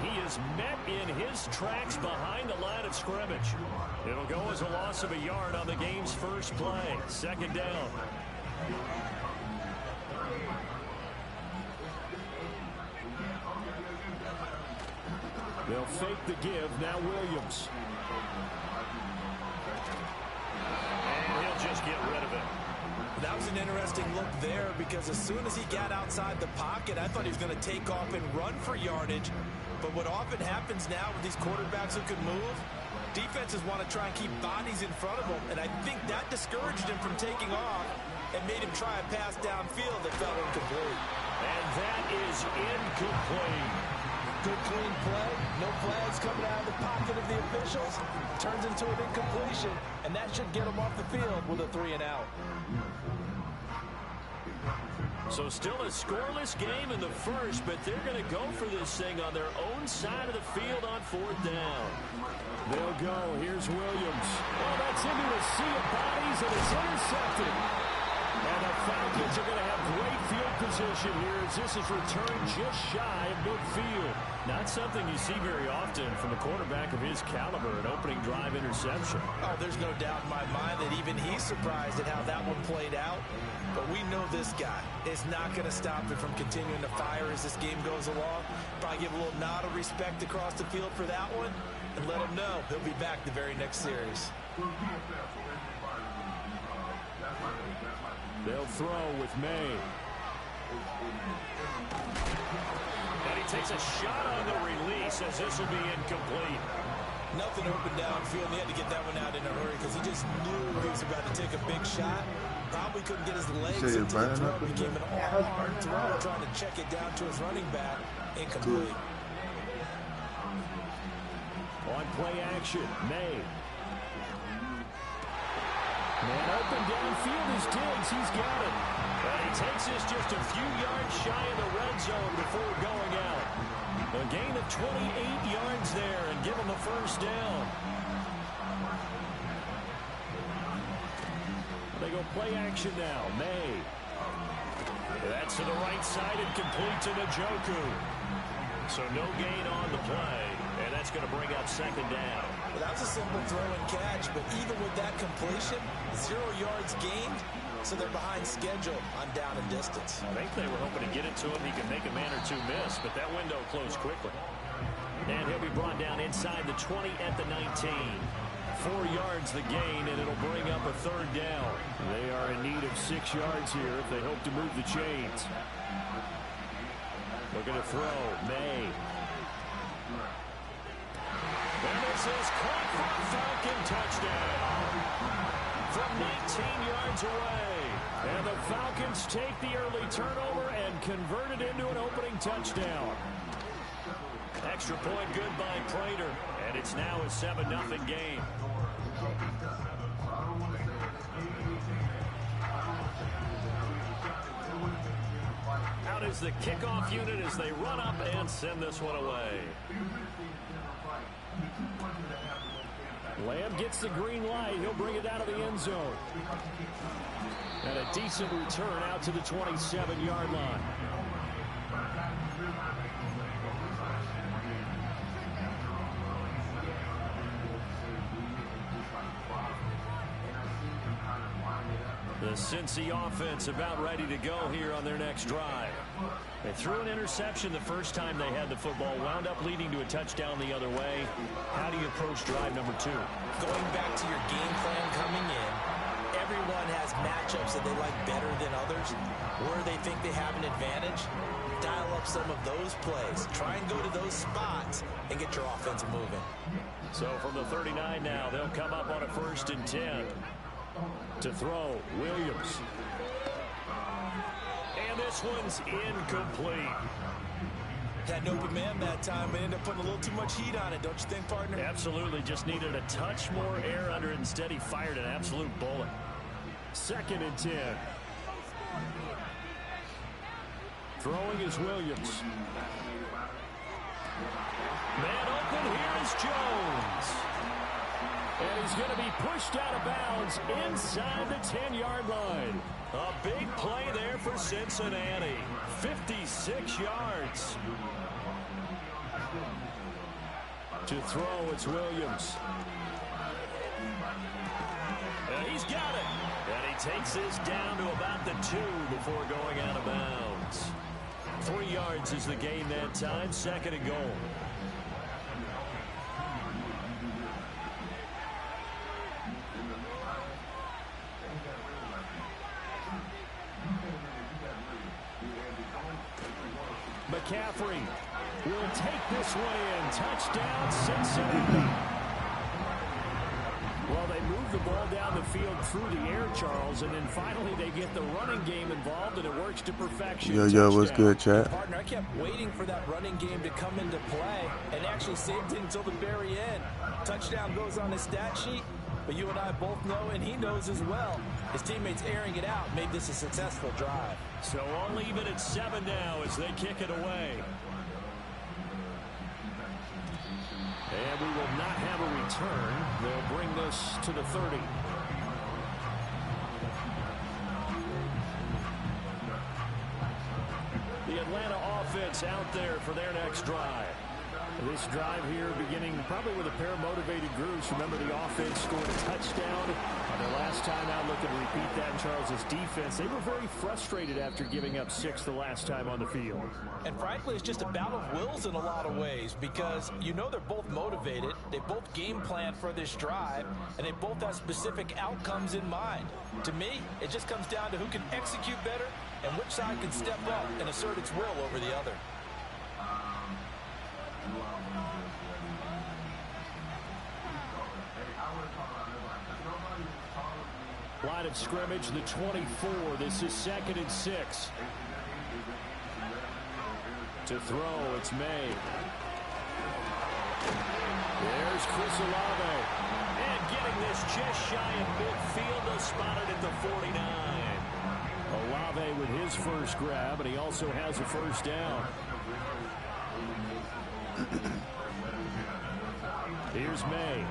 He is met in his tracks behind the line of scrimmage. It'll go as a loss of a yard on the game's first play. Second down. They'll fake the give. Now Williams. And he'll just get rid of it. That was an interesting look there because as soon as he got outside the pocket, I thought he was going to take off and run for yardage. But what often happens now with these quarterbacks who can move, defenses want to try and keep bodies in front of them. And I think that discouraged him from taking off and made him try a pass downfield that fell incomplete. And that is incomplete. Good clean play. No flags coming out of the pocket of the officials. Turns into an incompletion. And that should get him off the field with a 3-and-out. So still a scoreless game in the first, but they're going to go for this thing on their own side of the field on fourth down. They'll go. Here's Williams. Oh, that's into a sea of bodies, and it's intercepted. And the Falcons are going to have great field position here as this is returned just shy of midfield. Not something you see very often from a quarterback of his caliber, an opening drive interception. Oh, there's no doubt in my mind that even he's surprised at how that one played out. But we know this guy is not going to stop it from continuing to fire as this game goes along. Probably give a little nod of respect across the field for that one and let him know he'll be back the very next series. They'll throw with May. And he takes a shot on the release as this will be incomplete. Nothing open downfield. He had to get that one out in a hurry because he just knew he was about to take a big shot. Probably couldn't get his legs into the throw. Became an all-hard throw, trying to check it down to his running back. Incomplete. On play action, May. Man open downfield is Diggs. He's got it. And he takes this just a few yards shy of the red zone before going out. A gain of 28 yards there and give him the first down. They go play action now. May. That's to the right side and complete to Njoku. So no gain on the play. And that's going to bring up second down. Well, that was a simple throw and catch, but even with that completion, 0 yards gained, so they're behind schedule on down and distance. I think they were hoping to get it to him. He could make a man or two miss, but that window closed quickly. And he'll be brought down inside the 20 at the 19. 4 yards the gain, and it'll bring up a third down. They are in need of 6 yards here if they hope to move the chains. Looking to throw. May. And this is caught for a Falcon touchdown from 19 yards away. And the Falcons take the early turnover and convert it into an opening touchdown. Extra point good by Prater. And it's now a 7-0 game. Out is the kickoff unit as they run up and send this one away. Lamb gets the green light. He'll bring it out of the end zone. And a decent return out to the 27-yard line. The Cincy offense about ready to go here on their next drive. They threw an interception the first time they had the football, wound up leading to a touchdown the other way. How do you approach drive number 2? Going back to your game plan coming in, everyone has matchups that they like better than others. Where they think they have an advantage, dial up some of those plays. Try and go to those spots and get your offense moving. So from the 39 now, they'll come up on a 1st and 10. To throw, Williams. And this one's incomplete. Had an open man that time, but ended up putting a little too much heat on it, don't you think, partner? Absolutely. Just needed a touch more air under it. Instead, he fired an absolute bullet. 2nd and 10. Throwing is Williams. Man open, here is Jones. And he's going to be pushed out of bounds inside the 10-yard line. A big play there for Cincinnati. 56 yards. To throw, it's Williams. And he's got it. And he takes this down to about the 2 before going out of bounds. 3 yards is the gain that time. 2nd and goal. McCaffrey will take this one in. Touchdown, Cincinnati. Well, they move the ball down the field through the air, Charles, and then finally they get the running game involved, and it works to perfection. Yo, what's good, chat? Partner, I kept waiting for that running game to come into play and actually saved it until the very end. Touchdown goes on his stat sheet, but you and I both know, and he knows as well, his teammates airing it out made this a successful drive. So all even at 7 now as they kick it away. And we will not have a return. They'll bring this to the 30. The Atlanta offense out there for their next drive. This drive here beginning probably with a pair of motivated groups. Remember, the offense scored a touchdown on their last time out. Looking to repeat that in Charles's defense. They were very frustrated after giving up 6 the last time on the field. And frankly, it's just a battle of wills in a lot of ways because you know they're both motivated. They both game plan for this drive, and they both have specific outcomes in mind. To me, it just comes down to who can execute better and which side can step up and assert its will over the other. Line of scrimmage, the 24. This is 2nd and 6. To throw, it's May. There's Chris Olave. And getting this just shy of midfield. They'll spot it at the 49. Olave with his first grab, and he also has a first down. Here's May.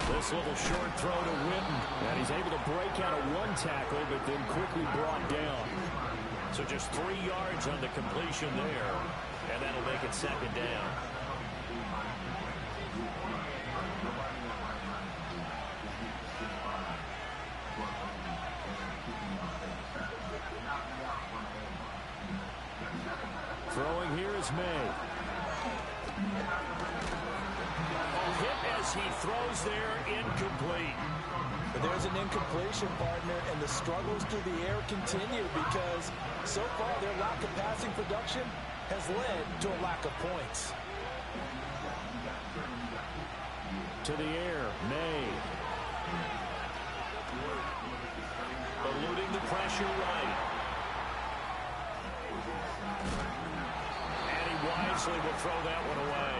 This little short throw to Witten, and he's able to break out of 1 tackle, but then quickly brought down. So just 3 yards on the completion there, and that'll make it 2nd down. Throwing here is May. Hit as he throws there, incomplete. But there's an incompletion, partner, and the struggles through the air continue because so far their lack of passing production has led to a lack of points. To the air, May. Eluding the pressure right. And he wisely will throw that one away.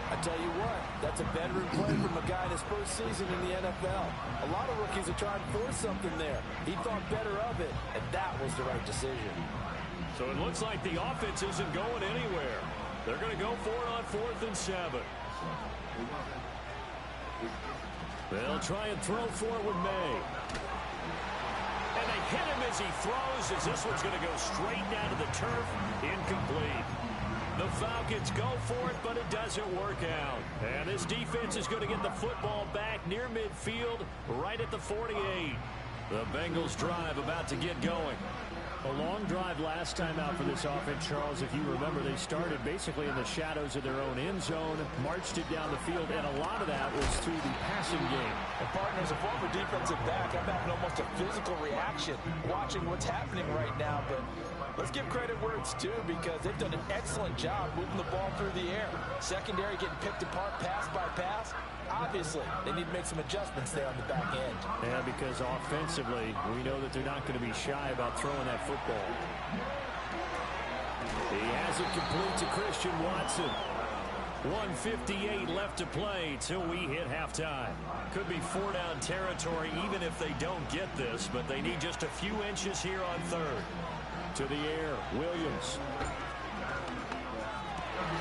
I tell you what, that's a bedroom play from a guy in his first season in the NFL. A lot of rookies are trying to force something there. He thought better of it, and that was the right decision. So it looks like the offense isn't going anywhere. They're going to go for it on 4th and 7. They'll try and throw for it with May. And they hit him as he throws, as this one's going to go straight down to the turf. Incomplete. The Falcons go for it, but it doesn't work out. And this defense is going to get the football back near midfield, right at the 48. The Bengals drive about to get going. A long drive last time out for this offense, Charles. If you remember, they started basically in the shadows of their own end zone, marched it down the field, and a lot of that was through the passing game. And partners, a former defensive back, I'm having almost a physical reaction watching what's happening right now, but let's give credit where it's due because they've done an excellent job moving the ball through the air. Secondary getting picked apart pass by pass. Obviously, they need to make some adjustments there on the back end. Yeah, because offensively, we know that they're not going to be shy about throwing that football. He has it complete to Christian Watson. 1:58 left to play till we hit halftime. Could be 4-down territory even if they don't get this, but they need just a few inches here on 3rd. To the air, Williams.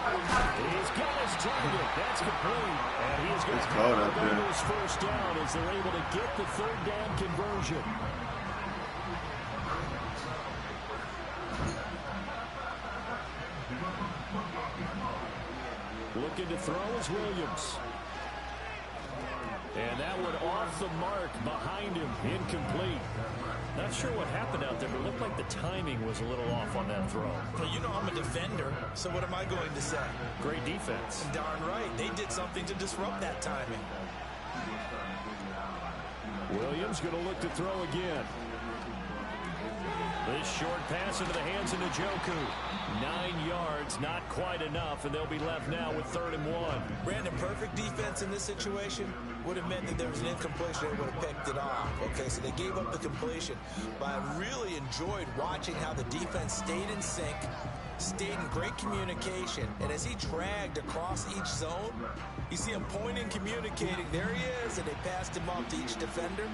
He's got his target. That's complete. And he is going to go his first down as they're able to get the 3rd down conversion. Looking to throw is Williams. And that one off the mark behind him, incomplete. Not sure what happened out there, but it looked like the timing was a little off on that throw. Well, you know I'm a defender, so what am I going to say? Great defense. Darn right. They did something to disrupt that timing. Williams going to look to throw again. This short pass into the hands of Njoku. 9 yards, not quite enough, and they'll be left now with 3rd and 1. Brandon, perfect defense in this situation would have meant that there was an incompletion. They would have picked it off. Okay, so they gave up the completion. But I really enjoyed watching how the defense stayed in sync, stayed in great communication, and as he dragged across each zone, you see him pointing, communicating. There he is, and they passed him off to each defender.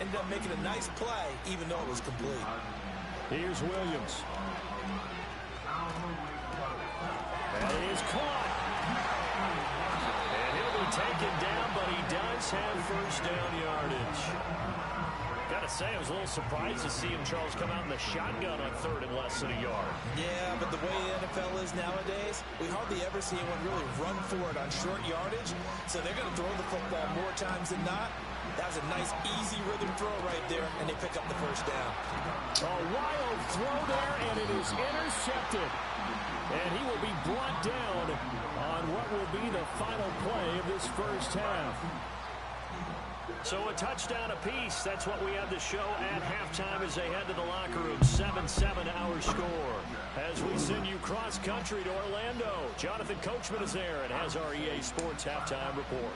Ended up making a nice play, even though it was complete. Here's Williams. That is caught. And he'll be taken down, but he does have first down yardage. Got to say, I was a little surprised to see him, Charles, come out in the shotgun on 3rd and less than a yard. Yeah, but the way the NFL is nowadays, we hardly ever see anyone really run for it on short yardage. So they're going to throw the football more times than not. That was a nice, easy rhythm throw right there, and they pick up the first down. A wild throw there, and it is intercepted. And he will be brought down on what will be the final play of this first half. So a touchdown apiece. That's what we have to show at halftime as they head to the locker room. 7-7 our score. As we send you cross-country to Orlando, Jonathan Coachman is there and has our EA Sports halftime report.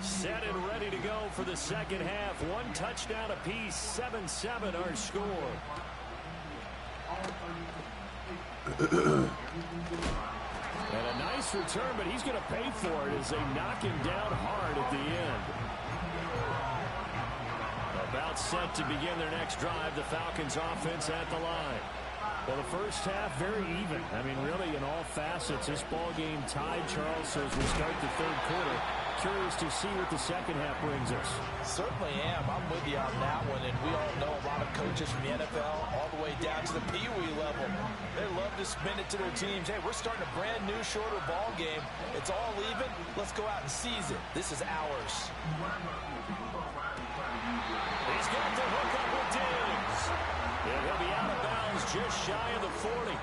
Set and ready to go for the second half. 1 touchdown apiece. 7-7 our score. And a nice return, but he's going to pay for it as they knock him down hard at the end. About set to begin their next drive. The Falcons offense at the line. Well, the first half, very even. I mean, really, in all facets, this ball game tied, Charles. So as we start the 3rd quarter, curious to see what the second half brings us. Certainly am. I'm with you on that one. And we all know a lot of coaches from the NFL all the way down to the Pee-wee level. They love to spin it to their teams. Hey, we're starting a brand new, shorter ball game. It's all even. Let's go out and seize it. This is ours. He's got the hook up with Diggs. And he'll be out of bounds just shy of the 40.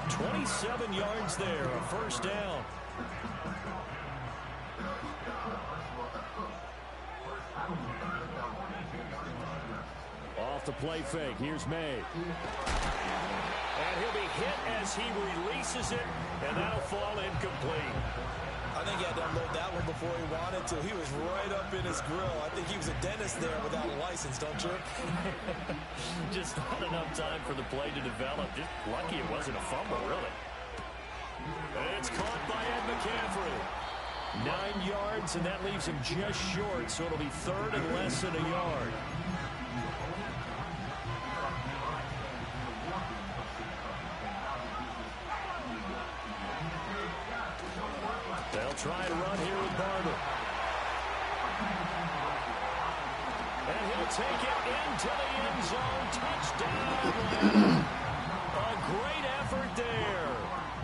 27 yards there, a first down. Off the play fake, here's May. And he'll be hit as he releases it, and that'll fall incomplete. I think he had to unload that one before he wanted to. He was right up in his grill. I think he was a dentist there without a license, don't you? Just not enough time for the play to develop. Just lucky it wasn't a fumble, really. And it's caught by Ed McCaffrey. 9 yards, and that leaves him just short, so it'll be 3rd and less than a yard. They'll try to run here with Barber. And he'll take it into the end zone. Touchdown. A great effort there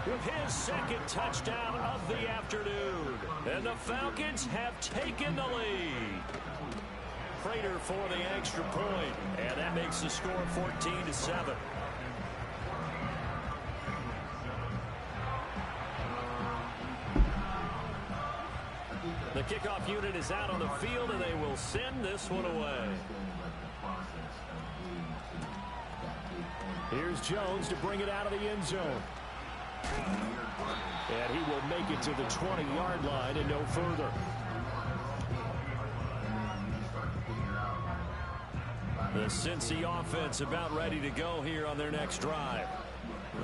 with his 2nd touchdown of the afternoon. And the Falcons have taken the lead. Prater for the extra point. And that makes the score 14-7. The kickoff unit is out on the field, and they will send this one away. Here's Jones to bring it out of the end zone. And he will make it to the 20-yard line and no further. The Cincy offense about ready to go here on their next drive.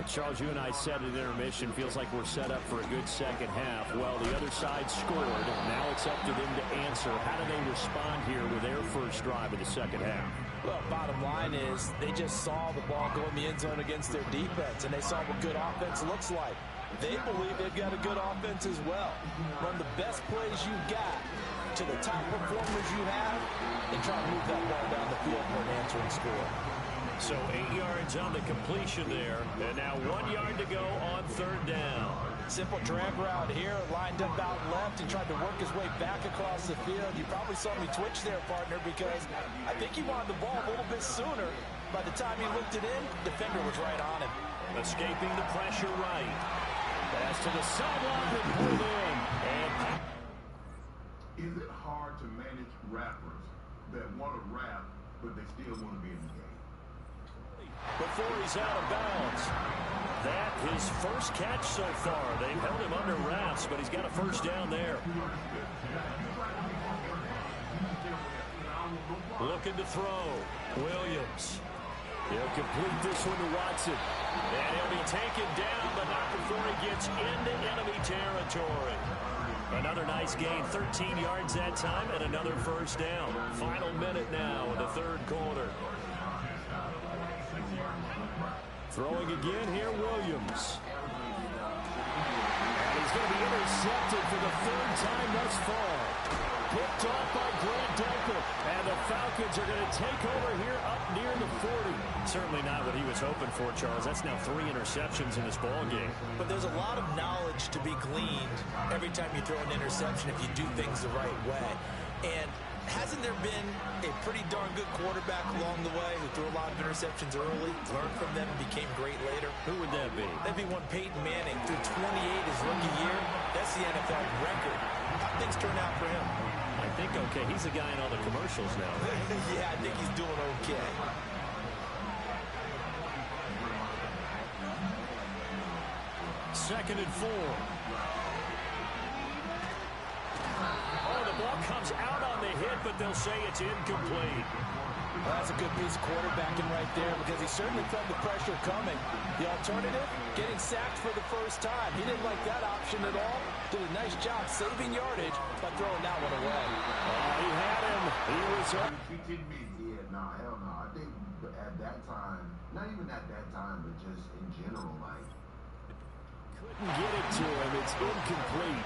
Charles, you and I said at intermission, feels like we're set up for a good second half. Well, the other side scored. Now it's up to them to answer. How do they respond here with their first drive of the second half? Well, bottom line is they just saw the ball go in the end zone against their defense, and they saw what good offense looks like. They believe they've got a good offense as well. Run the best plays you've got to the top performers you have and try to move that ball down the field for an answering score. So 8 yards on the completion there, and now 1 yard to go on third down. Simple drag route here, lined up out left. He tried to work his way back across the field. You probably saw me twitch there, partner, because I think he wanted the ball a little bit sooner. By the time he looked it in, defender was right on him. Escaping the pressure right. Pass to the sideline and pulled in. Is it hard to manage rappers that want to rap, but they still want to be in the game? Before he's out of bounds. That his first catch so far. They've held him under wraps, but he's got a first down there. Looking to throw. Williams. He'll complete this one to Watson. And he'll be taken down, but not before he gets into enemy territory. Another nice gain, 13 yards that time, and another first down. Final minute now in the third quarter. Throwing again here, Williams. And he's going to be intercepted for the third time thus far. Picked off by Grant Delpit. And the Falcons are going to take over here up near the 40. Certainly not what he was hoping for, Charles. That's now 3 interceptions in this ball game. But there's a lot of knowledge to be gleaned every time you throw an interception if you do things the right way. And hasn't there been a pretty darn good quarterback along the way who threw a lot of interceptions early, learned from them, and became great later? Who would that be? That'd be one Peyton Manning threw 28 his rookie year. That's the NFL record. How things turn out for him? I think okay. He's the guy in all the commercials now. Yeah, I think he's doing okay. Second and 4. The ball comes out on the hit, but they'll say it's incomplete. Well, that's a good piece of quarterbacking right there because he certainly felt the pressure coming. The alternative, getting sacked for the first time. He didn't like that option at all. Did a nice job saving yardage by throwing that one away. He had him. He was up. Nah, hell no. I think at that time, not even at that time, but just in general, like. Couldn't get it to him. It's incomplete.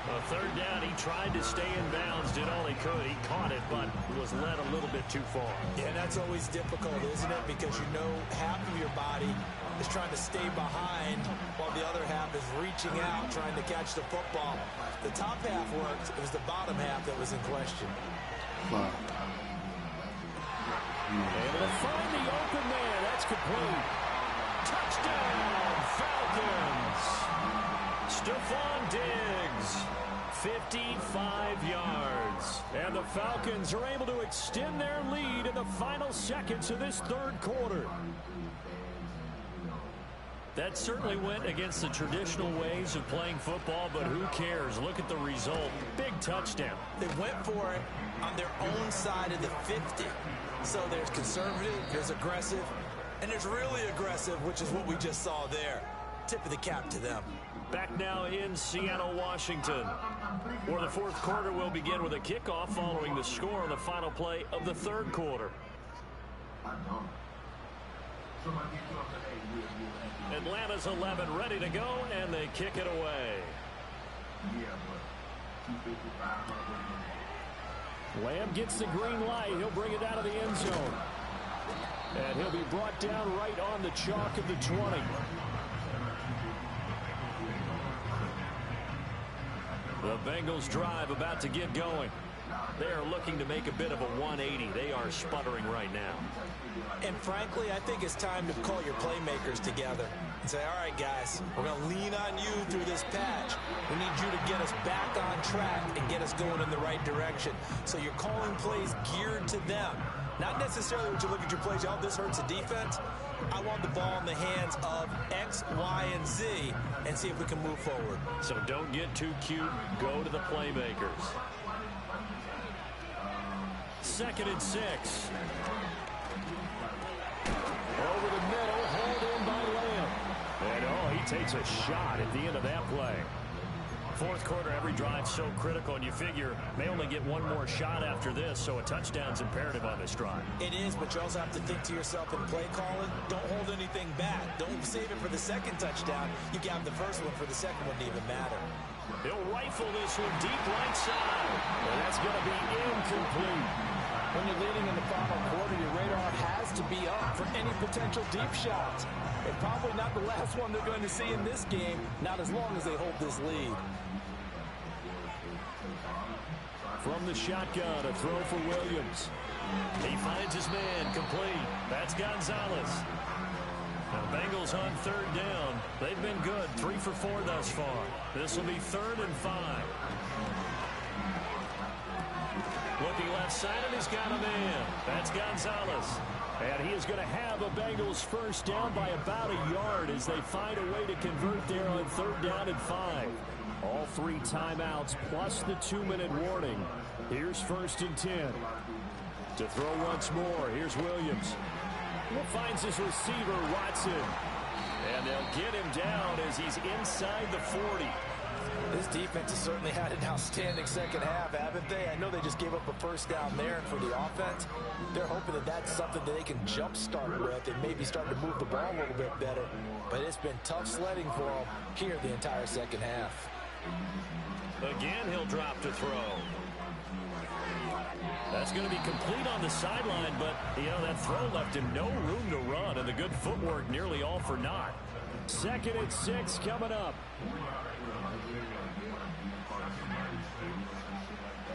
A third down, he tried to stay in bounds, did all he could. He caught it, but was led a little bit too far. Yeah, that's always difficult, isn't it? Because you know half of your body is trying to stay behind while the other half is reaching out, trying to catch the football. The top half worked. It was the bottom half that was in question. Able to find the open man. That's complete. Touchdown, Falcons. Stephon Diggs, 55 yards. And the Falcons are able to extend their lead in the final seconds of this third quarter. That certainly went against the traditional ways of playing football, but who cares? Look at the result. Big touchdown. They went for it on their own side of the 50. So there's conservative, there's aggressive, and there's really aggressive, which is what we just saw there. Tip of the cap to them. Back now in Seattle, Washington, where the fourth quarter will begin with a kickoff following the score on the final play of the third quarter. Atlanta's 11 ready to go, and they kick it away. Lamb gets the green light. He'll bring it out of the end zone. And he'll be brought down right on the chalk of the 20. The Bengals drive about to get going. They are looking to make a bit of a 180. They are sputtering right now. And frankly, I think it's time to call your playmakers together and say, all right, guys, we're going to lean on you through this patch. We need you to get us back on track and get us going in the right direction. So you're calling plays geared to them. Not necessarily when you look at your plays, oh, this hurts the defense. I want the ball in the hands of X, Y, and Z and see if we can move forward. So don't get too cute. Go to the playmakers. 2nd and 6. Over the middle, hauled in by Lamb. And, he takes a shot at the end of that play. Fourth quarter, every drive so critical, and you figure may only get one more shot after this, so a touchdown's imperative on this drive. It is, but you also have to think to yourself in play calling, don't hold anything back. Don't save it for the second touchdown. You can have the first one for the second one to even matter. He'll rifle this one deep right side, and that's going to be incomplete. When you're leading in the final quarter, your radar has to be up for any potential deep shots. And probably not the last one they're going to see in this game, not as long as they hold this lead. From the shotgun, a throw for Williams. He finds his man, complete. That's Gonzalez. Now, Bengals on third down. They've been good, 3 for 4 thus far. This will be 3rd and 5. Looking left side, and he's got a man. That's Gonzalez. And he is going to have a Bengals first down by about a yard as they find a way to convert there on 3rd down and 5. All 3 timeouts plus the 2-minute warning. Here's 1st and 10. To throw once more, here's Williams. Finds his receiver, Watson. And they'll get him down as he's inside the 40. This defense has certainly had an outstanding second half, haven't they? I know they just gave up a first down there, and for the offense, they're hoping that that's something that they can jumpstart with and maybe start to move the ball a little bit better. But it's been tough sledding for them here the entire second half. Again, he'll drop to throw. That's going to be complete on the sideline, but, you know, that throw left him no room to run, and the good footwork nearly all for naught. 2nd and 6 coming up.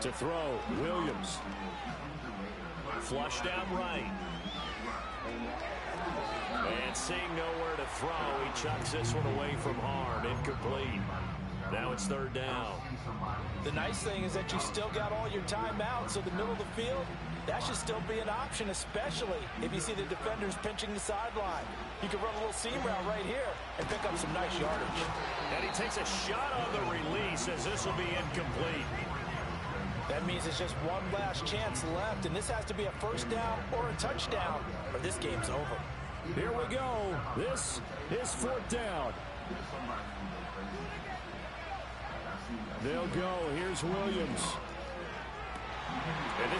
To throw, Williams. Flushed out right. And seeing nowhere to throw, he chucks this one away from harm. Incomplete. Now it's 3rd down. The nice thing is that you still got all your timeouts, so the middle of the field, that should still be an option, especially if you see the defenders pinching the sideline. You can run a little seam route right here and pick up some nice yardage. And he takes a shot on the release as this will be incomplete. That means it's just one last chance left, and this has to be a first down or a touchdown, or this game's over. Here we go. This is 4th down. They'll go. Here's Williams. And this